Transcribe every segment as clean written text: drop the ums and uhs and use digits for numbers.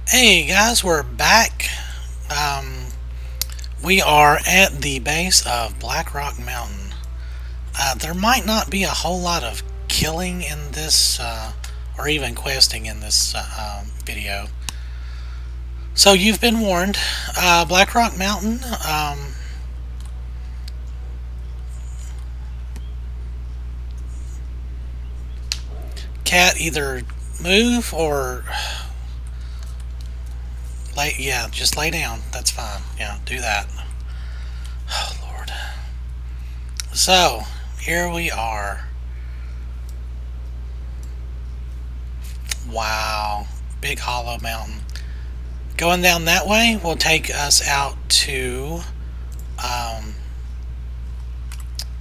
Hey guys, we're back. Um, we are at the base of Black Rock Mountain. There might not be a whole lot of killing in this, or even questing in this video. So you've been warned. Black Rock Mountain. Cat, either move or lay. Yeah, just lay down. That's fine. Yeah, do that. Oh Lord. So here we are. Wow, big hollow mountain. Going down that way will take us out to um,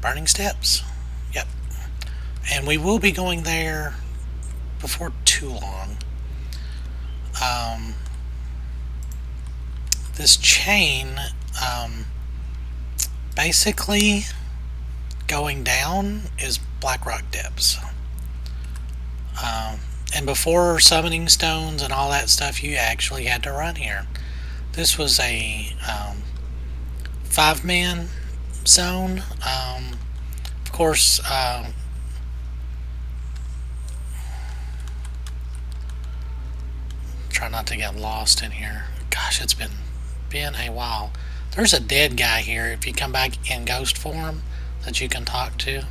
Burning Steps. Yep. And we will be going there before too long. Um, this chain, basically going down is Black Rock Depths. Um, and before summoning stones and all that stuff, you actually had to run here. This was a 5-man zone. Of course, try not to get lost in here. Gosh, it's been a while. There's a dead guy here if you come back in ghost form that you can talk to.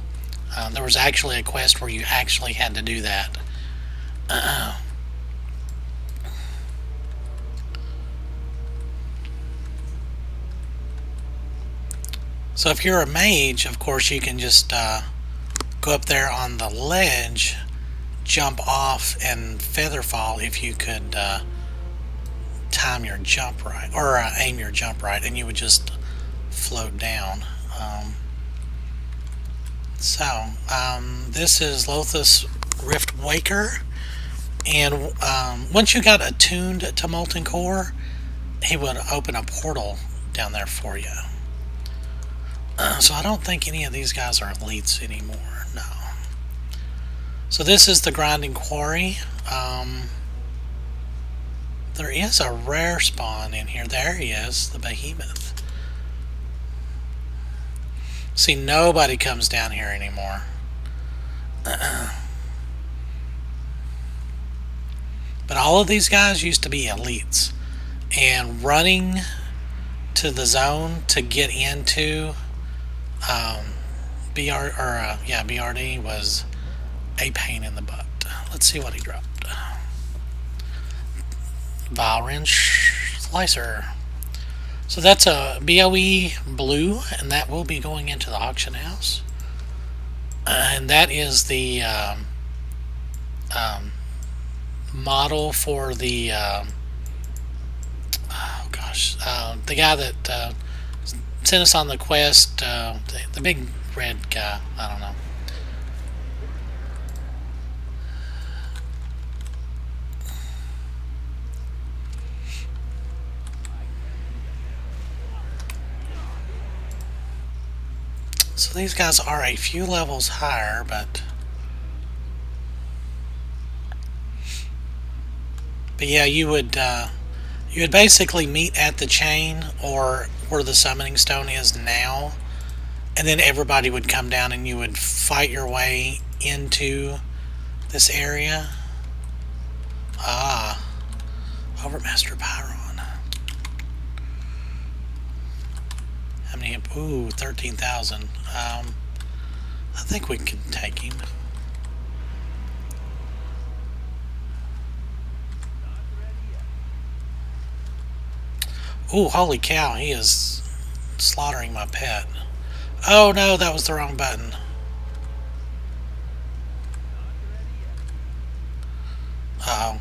There was actually a quest where you actually had to do that. So if you're a mage, of course you can just go up there on the ledge, jump off, and feather fall if you could time your jump right, or aim your jump right, and you would just float down. This is Lothus Rift Waker, and once you got attuned to Molten Core, he would open a portal down there for you. So I don't think any of these guys are elites anymore, no. So this is the Grinding Quarry. There is a rare spawn in here. There he is, the Behemoth. See, nobody comes down here anymore. But all of these guys used to be elites. And running to the zone to get into BRD was a pain in the butt. Let's see what he dropped. Valwrench Slicer. So that's a BOE blue, and that will be going into the auction house. And that is the model for the the guy that sent us on the quest, the big red guy. I don't know. So these guys are a few levels higher, but yeah, you would basically meet at the chain or where the summoning stone is now, and then everybody would come down and you would fight your way into this area. Overmaster Pyron. How many? Ooh, 13,000. I think we can take him. Ooh, holy cow, he is slaughtering my pet. Oh no, that was the wrong button. Uh-oh.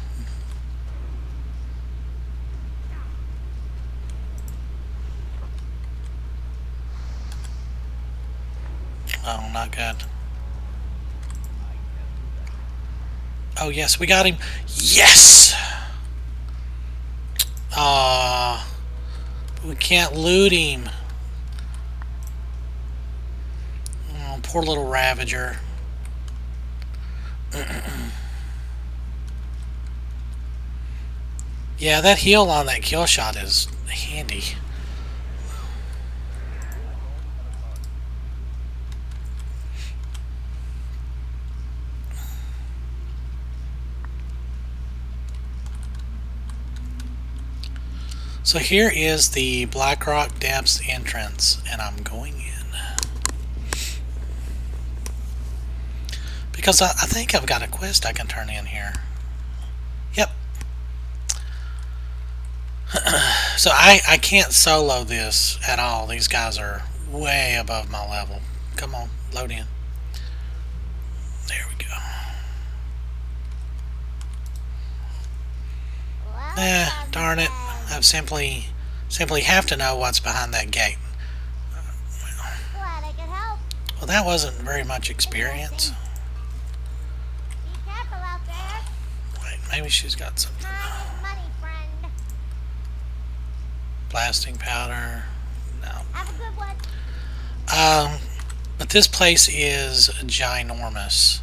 Oh, not good. Oh yes, we got him. Yes! We can't loot him. Oh, poor little Ravager. Yeah, that heal on that kill shot is handy. So here is the Blackrock Depths entrance, and I'm going in. Because I think I've got a quest I can turn in here. Yep. So I can't solo this at all. These guys are way above my level. Come on, load in. There we go. Darn it. I simply have to know what's behind that gate. Glad I could help. Well, that wasn't very much experience. Be careful out there. Wait, maybe she's got something. Time is money, friend. Blasting powder. No. Have a good one. But this place is ginormous.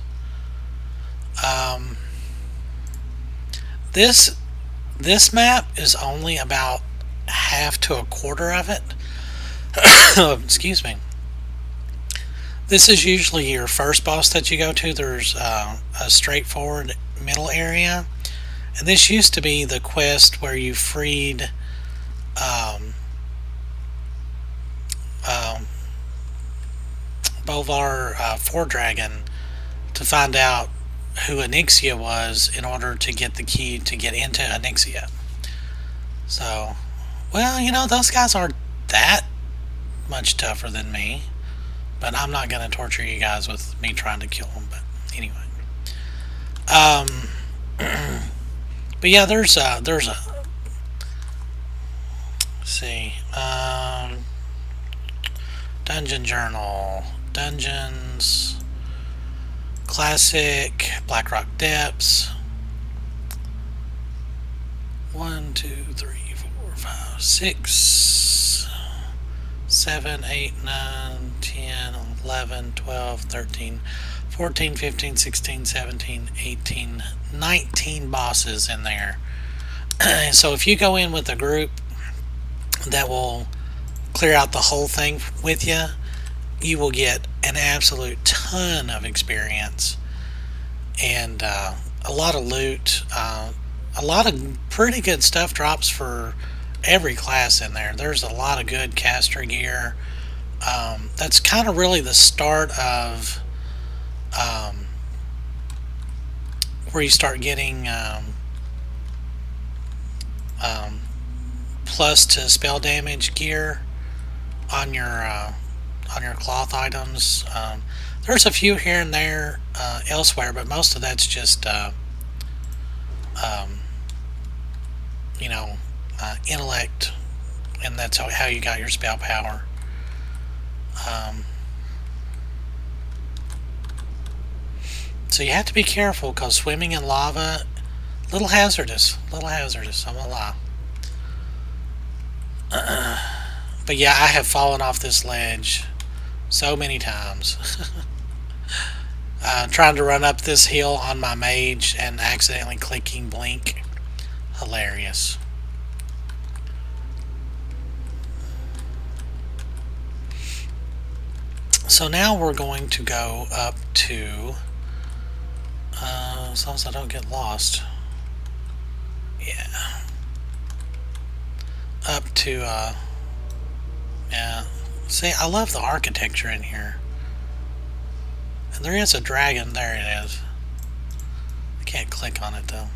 This map is only about half to a quarter of it. Excuse me. This is usually your first boss that you go to. There's a straightforward middle area, and this used to be the quest where you freed Bolvar Dragon to find out who Onyxia was in order to get the key to get into Onyxia. So, well, you know, those guys aren't that much tougher than me, but I'm not going to torture you guys with me trying to kill them. But anyway, but yeah, there's a let's see, dungeon journal, dungeons, classic, Blackrock Depths. 1, 2, 3, 4, 5, 6, 7, 8, 9, 10, 11, 12, 13, 14, 15, 16, 17, 18, 19 bosses in there. So if you go in with a group that will clear out the whole thing with you, you will get an absolute ton of experience and a lot of loot. A lot of pretty good stuff drops for every class in there. There's a lot of good caster gear. That's kind of really the start of where you start getting plus to spell damage gear on your cloth items. There's a few here and there elsewhere, but most of that's just you know, intellect, and that's how you got your spell power. So you have to be careful because swimming in lava, little hazardous, I'm gonna lie. But yeah, I have fallen off this ledge so many times. Trying to run up this hill on my mage and accidentally clicking blink. Hilarious. So now we're going to go up to, as long as I don't get lost, yeah, up to, yeah, see, I love the architecture in here, and there is a dragon, there it is. I can't click on it though.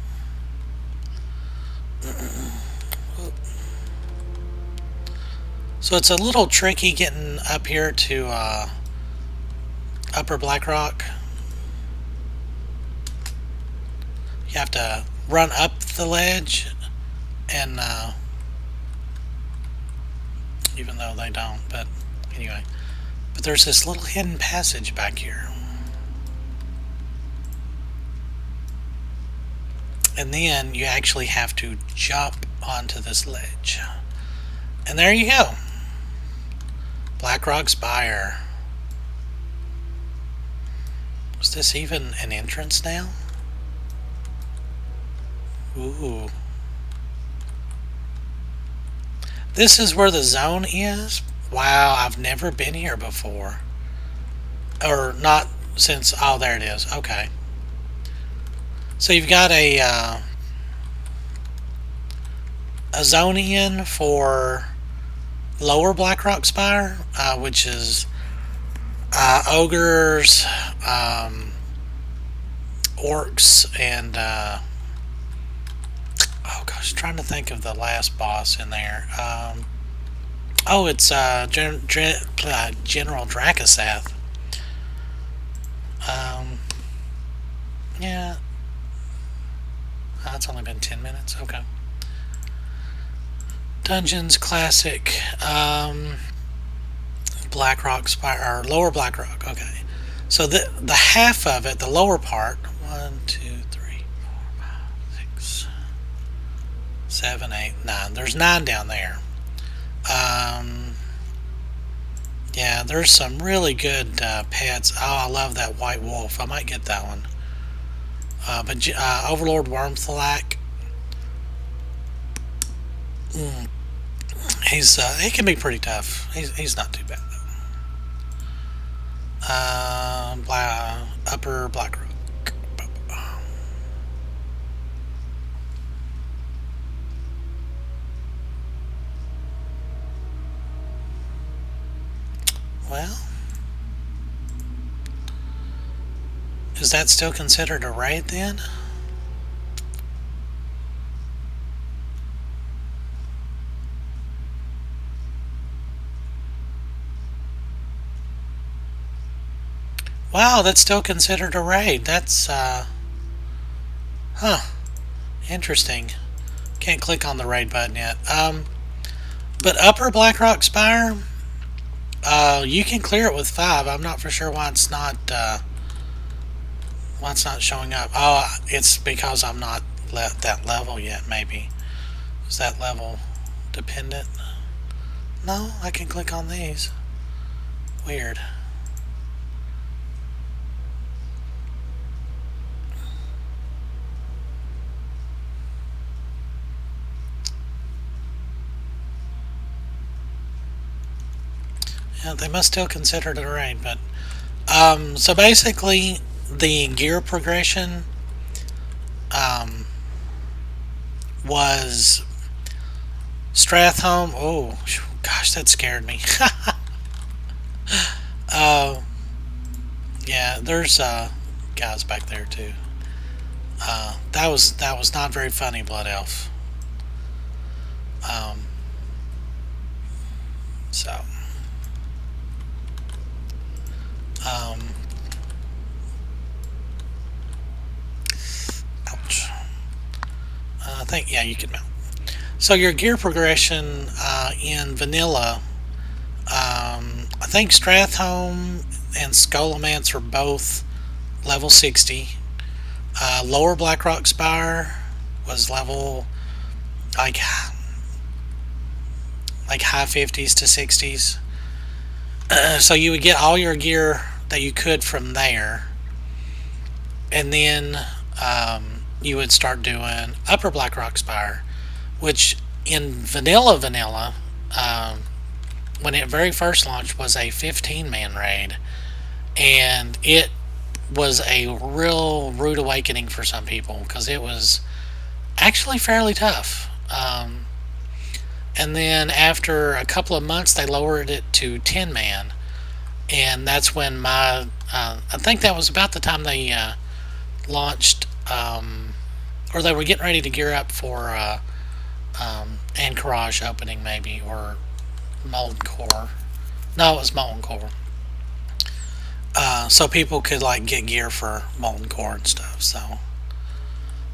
So it's a little tricky getting up here to Upper Blackrock. You have to run up the ledge, and even though they don't, but anyway. But there's this little hidden passage back here. And then you actually have to jump onto this ledge. And there you go. Blackrock Spire. Is this even an entrance now? Ooh. This is where the zone is. Wow, I've never been here before. Or not since. Oh, there it is. Okay. So you've got a zone in for lower Blackrock Spire, which is ogres, orcs, and oh gosh, trying to think of the last boss in there. Oh, it's General Dracasath. Yeah, it's only been 10 minutes. Okay. Dungeons Classic. Blackrock Spire, or Lower Blackrock. Okay. So the half of it, the lower part, 1, 2, 3, 4, 5, 6, 7, 8, 9. There's 9 down there. Yeah, there's some really good pets. Oh, I love that white wolf. I might get that one. But Overlord Wormthalac, he can be pretty tough. He's not too bad though. Upper Blackrock. Well, is that still considered a raid then? Wow, that's still considered a raid. That's, interesting. Can't click on the raid button yet. But Upper Blackrock Spire, you can clear it with 5. I'm not for sure why it's not showing up. Oh, it's because I'm not at that level yet, maybe. Is that level dependent? No, I can click on these. Weird. Yeah, they must still consider it a raid, but so basically the gear progression was Strathholm. Oh gosh, that scared me. Yeah, there's guys back there too. That was not very funny, Blood Elf. So. Ouch. I think, yeah, you can mount. So your gear progression in vanilla, I think Strathholm and Skullomance are both level 60. Lower Blackrock Spire was level like high 50s to 60s. So you would get all your gear that you could from there, and then you would start doing Upper Blackrock Spire, which in vanilla when it very first launched was a 15-man raid, and it was a real rude awakening for some people because it was actually fairly tough. And then after a couple of months they lowered it to 10-man, and that's when my I think that was about the time they launched, or they were getting ready to gear up for Anchorage opening, maybe, or Molten Core. No, it was Molten Core. So people could like get gear for Molten Core and stuff. So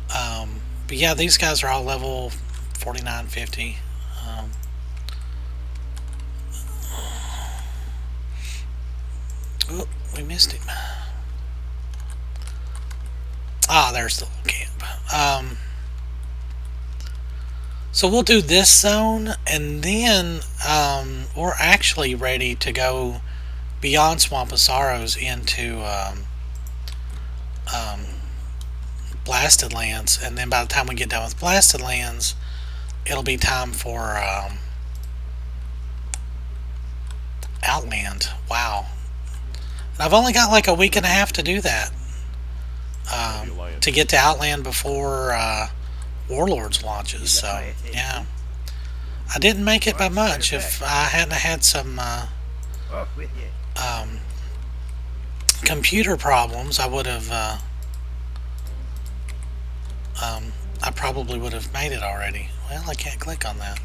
but yeah, these guys are all level 49, 50. Oh, we missed him. Ah, there's the little camp. So we'll do this zone, and then we're actually ready to go beyond Swamp of Sorrows into Blasted Lands, and then by the time we get done with Blasted Lands, it'll be time for Outland. Wow. And I've only got like a week and a half to do that. To get to Outland before Warlords launches. So, yeah. I didn't make it by much. If I hadn't had some computer problems, I would have. I probably would have made it already. Well, I can't click on that.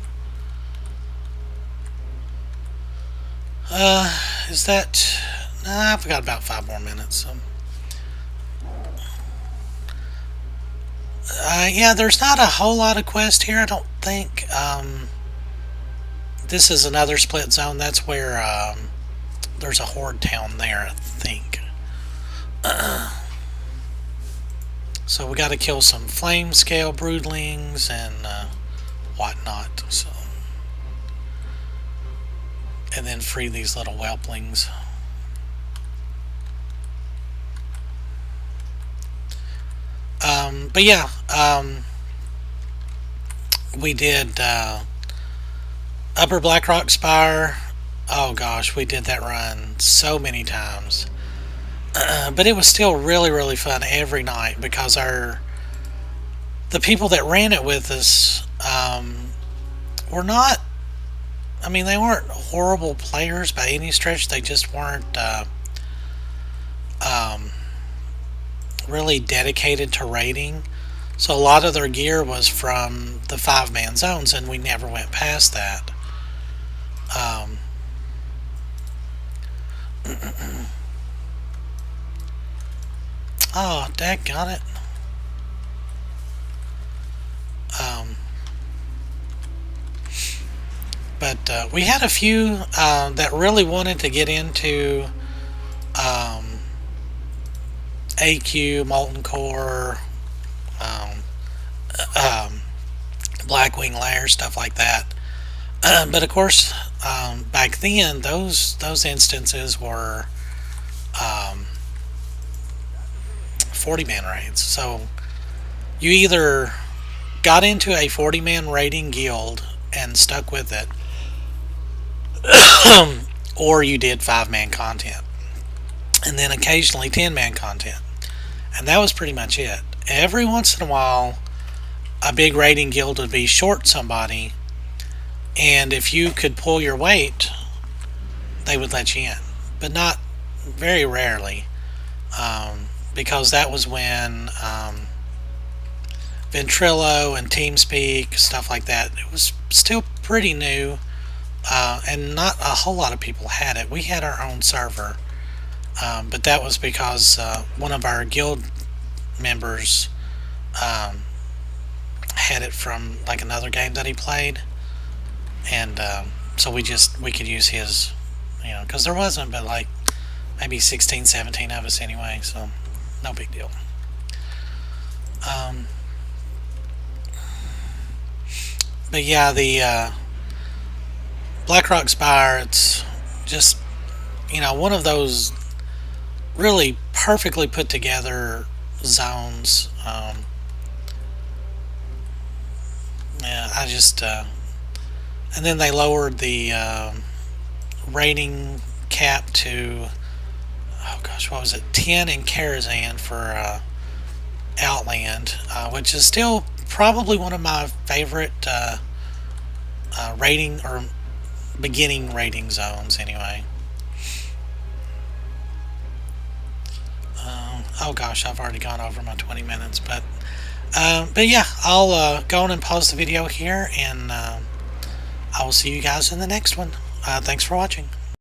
Is that? Nah, I've got about 5 more minutes. So. Yeah, there's not a whole lot of quest here, I don't think. This is another split zone. That's where there's a horde town there, I think. So we got to kill some flame scale broodlings and whatnot. So, and then free these little whelplings. But yeah, we did Upper Blackrock Spire. Oh gosh, we did that run so many times. But it was still really, really fun every night because the people that ran it with us were not. I mean, they weren't horrible players by any stretch. They just weren't really dedicated to raiding. So a lot of their gear was from the 5-man zones, and we never went past that. Oh, daggone it. But we had a few that really wanted to get into AQ, Molten Core, Blackwing Lair, stuff like that. But of course, back then, those instances were 40-man raids. So you either got into a 40-man raiding guild and stuck with it, or you did 5-man content, and then occasionally 10-man content. And that was pretty much it. Every once in a while, a big raiding guild would be short somebody, and if you could pull your weight, they would let you in. But not very rarely, because that was when Ventrilo and TeamSpeak, stuff like that, it was still pretty new, and not a whole lot of people had it. We had our own server, but that was because one of our guild members had it from like another game that he played, and so we could use his, because there wasn't but like maybe 16, 17 of us anyway, so no big deal. But yeah, the Blackrock Spire, it's just, one of those really perfectly put together zones. Yeah, I just, and then they lowered the rating cap to, oh gosh, what was it, 10 in Karazhan for Outland, which is still probably one of my favorite rating or beginning rating zones anyway. Oh gosh, I've already gone over my 20 minutes, but yeah, I'll go on and pause the video here, and I will see you guys in the next one. Thanks for watching.